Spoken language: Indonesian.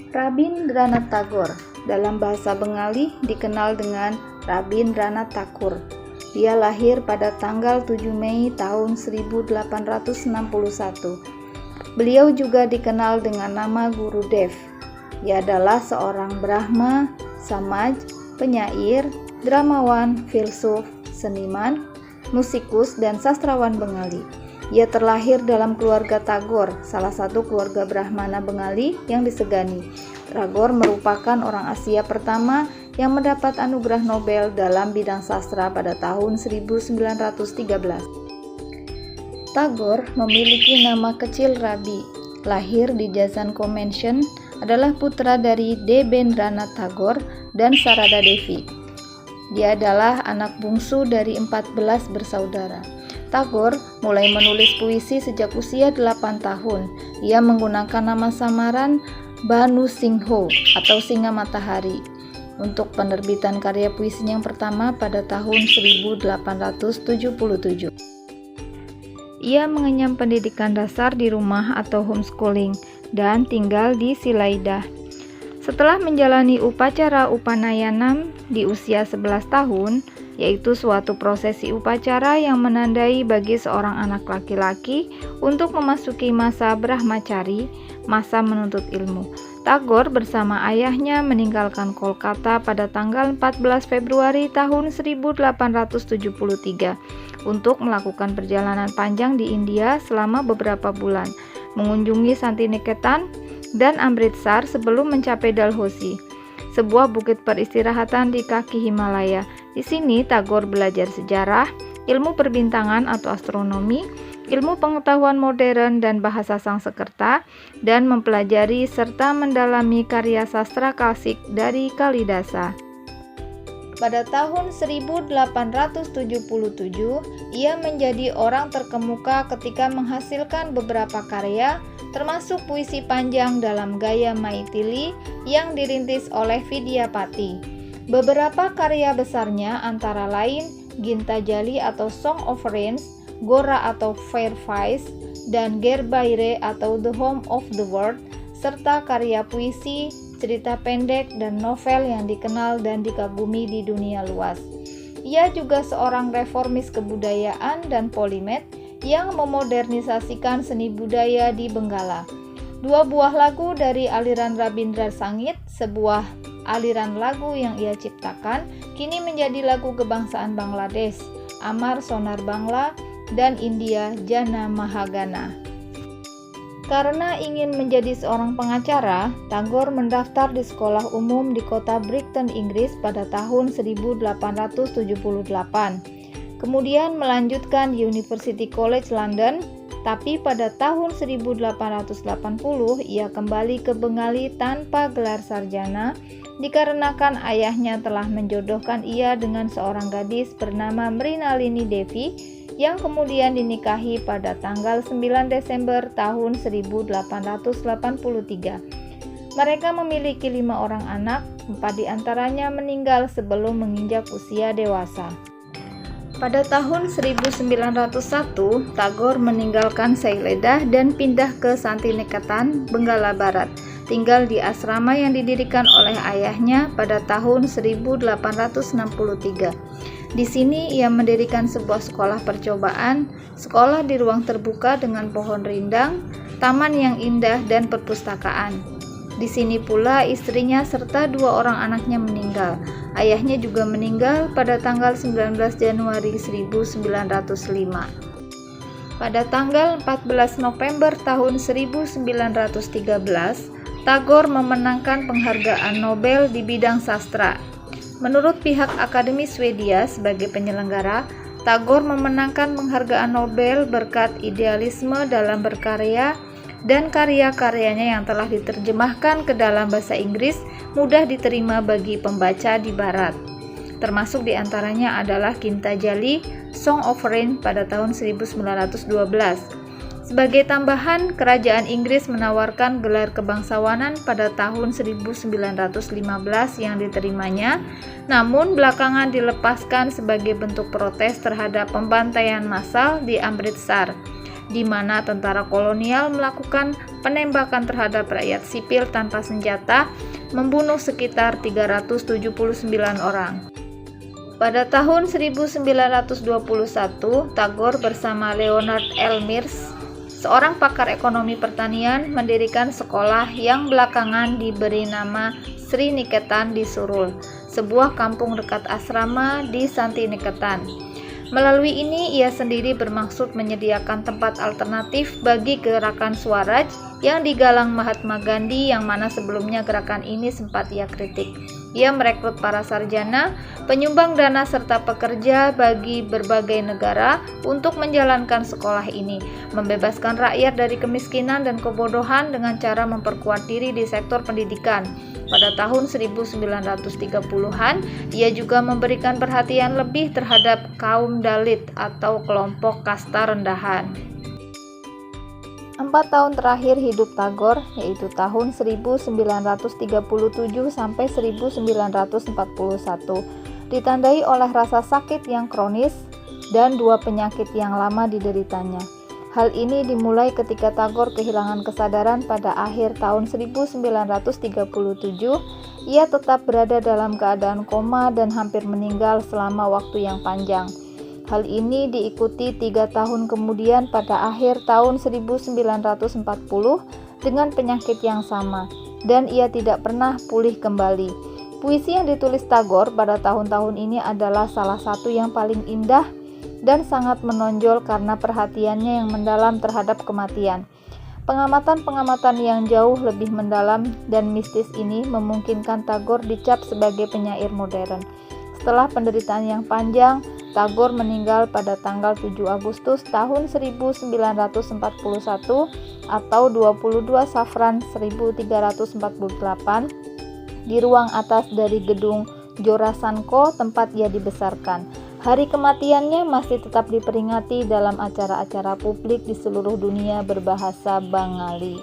Rabindranath Tagore, dalam bahasa Bengali dikenal dengan Rabindranath Thakur. Dia lahir pada tanggal 7 Mei tahun 1861. Beliau juga dikenal dengan nama Guru Dev. Ia adalah seorang Brahma, samaj, penyair, dramawan, filsuf, seniman, musikus, dan sastrawan Bengali. Ia terlahir dalam keluarga Tagore, salah satu keluarga Brahmana Bengali yang disegani. Tagore merupakan orang Asia pertama yang mendapat anugerah Nobel dalam bidang sastra pada tahun 1913. Tagore memiliki nama kecil Rabi. Lahir di Jazanko Mansion, adalah putra dari Debendranath Tagore dan Sarada Devi. Dia adalah anak bungsu dari 14 bersaudara. Tagore mulai menulis puisi sejak usia 8 tahun. Ia menggunakan nama samaran Bhanu Singho atau Singa Matahari untuk penerbitan karya puisinya yang pertama pada tahun 1877. Ia mengenyam pendidikan dasar di rumah atau homeschooling dan tinggal di Silaidah. Setelah menjalani upacara Upanayanam di usia 11 tahun, yaitu suatu prosesi upacara yang menandai bagi seorang anak laki-laki untuk memasuki masa Brahmacari, masa menuntut ilmu. Tagore bersama ayahnya meninggalkan Kolkata pada tanggal 14 Februari tahun 1873 untuk melakukan perjalanan panjang di India selama beberapa bulan, mengunjungi Santiniketan dan Amritsar sebelum mencapai Dalhousie, sebuah bukit peristirahatan di kaki Himalaya. Di sini Tagore belajar sejarah, ilmu perbintangan atau astronomi, ilmu pengetahuan modern dan bahasa Sanskerta, dan mempelajari serta mendalami karya sastra klasik dari Kalidasa. Pada tahun 1877, ia menjadi orang terkemuka ketika menghasilkan beberapa karya, termasuk puisi panjang dalam gaya Maithili yang dirintis oleh Vidyapati. Beberapa karya besarnya antara lain Gintajali atau Song of Rains, Gora atau Fair Face, dan Gerbaire atau The Home of the World, serta karya puisi, cerita pendek, dan novel yang dikenal dan dikagumi di dunia luas. Ia juga seorang reformis kebudayaan dan polimet yang memodernisasikan seni budaya di Benggala. Dua buah lagu dari aliran Rabindra Sangit, sebuah aliran lagu yang ia ciptakan, kini menjadi lagu kebangsaan Bangladesh, Amar Sonar Bangla, dan India Jana Mahagana. Karena ingin menjadi seorang pengacara, Tagore mendaftar di sekolah umum di kota Brighton, Inggris pada tahun 1878. Kemudian melanjutkan di University College London, tapi pada tahun 1880 ia kembali ke Bengali tanpa gelar sarjana dikarenakan ayahnya telah menjodohkan ia dengan seorang gadis bernama Mrinalini Devi yang kemudian dinikahi pada tanggal 9 Desember tahun 1883. Mereka memiliki 5 orang anak, 4 diantaranya meninggal sebelum menginjak usia dewasa. Pada tahun 1901, Tagore meninggalkan Sailedah dan pindah ke Santiniketan, Benggala Barat, tinggal di asrama yang didirikan oleh ayahnya pada tahun 1863. Di sini ia mendirikan sebuah sekolah percobaan, sekolah di ruang terbuka dengan pohon rindang, taman yang indah, dan perpustakaan. Di sini pula istrinya serta 2 orang anaknya meninggal. Ayahnya juga meninggal pada tanggal 19 Januari 1905. Pada tanggal 14 November tahun 1913, Tagore memenangkan penghargaan Nobel di bidang sastra. Menurut pihak Akademi Swedia sebagai penyelenggara, Tagore memenangkan penghargaan Nobel berkat idealisme dalam berkarya dan karya-karyanya yang telah diterjemahkan ke dalam bahasa Inggris mudah diterima bagi pembaca di Barat. Termasuk diantaranya adalah Gintajali, Song of Rain pada tahun 1912. Sebagai tambahan, kerajaan Inggris menawarkan gelar kebangsawanan pada tahun 1915 yang diterimanya, namun belakangan dilepaskan sebagai bentuk protes terhadap pembantaian massal di Amritsar, di mana tentara kolonial melakukan penembakan terhadap rakyat sipil tanpa senjata, membunuh sekitar 379 orang. Pada tahun 1921, Tagore bersama Leonard Elmhirst, seorang pakar ekonomi pertanian, mendirikan sekolah yang belakangan diberi nama Sri Niketan di Surul, sebuah kampung dekat asrama di Santiniketan. Melalui ini, ia sendiri bermaksud menyediakan tempat alternatif bagi gerakan Swaraj yang digalang Mahatma Gandhi, yang mana sebelumnya gerakan ini sempat ia kritik. Ia merekrut para sarjana, penyumbang dana serta pekerja bagi berbagai negara untuk menjalankan sekolah ini, membebaskan rakyat dari kemiskinan dan kebodohan dengan cara memperkuat diri di sektor pendidikan. Pada tahun 1930-an, ia juga memberikan perhatian lebih terhadap kaum Dalit atau kelompok kasta rendahan. 4 tahun terakhir hidup Tagore, yaitu tahun 1937 sampai 1941, ditandai oleh rasa sakit yang kronis dan 2 penyakit yang lama dideritanya. Hal ini dimulai ketika Tagore kehilangan kesadaran pada akhir tahun 1937. Ia tetap berada dalam keadaan koma dan hampir meninggal selama waktu yang panjang. Hal ini diikuti 3 tahun kemudian pada akhir tahun 1940 dengan penyakit yang sama, dan ia tidak pernah pulih kembali. Puisi yang ditulis Tagore pada tahun-tahun ini adalah salah satu yang paling indah dan sangat menonjol karena perhatiannya yang mendalam terhadap kematian. Pengamatan-pengamatan yang jauh lebih mendalam dan mistis ini memungkinkan Tagore dicap sebagai penyair modern. Setelah penderitaan yang panjang, Tagore meninggal pada tanggal 7 Agustus tahun 1941 atau 22 Safran 1348 di ruang atas dari gedung Jorasanko tempat ia dibesarkan. Hari kematiannya masih tetap diperingati dalam acara-acara publik di seluruh dunia berbahasa Bengali.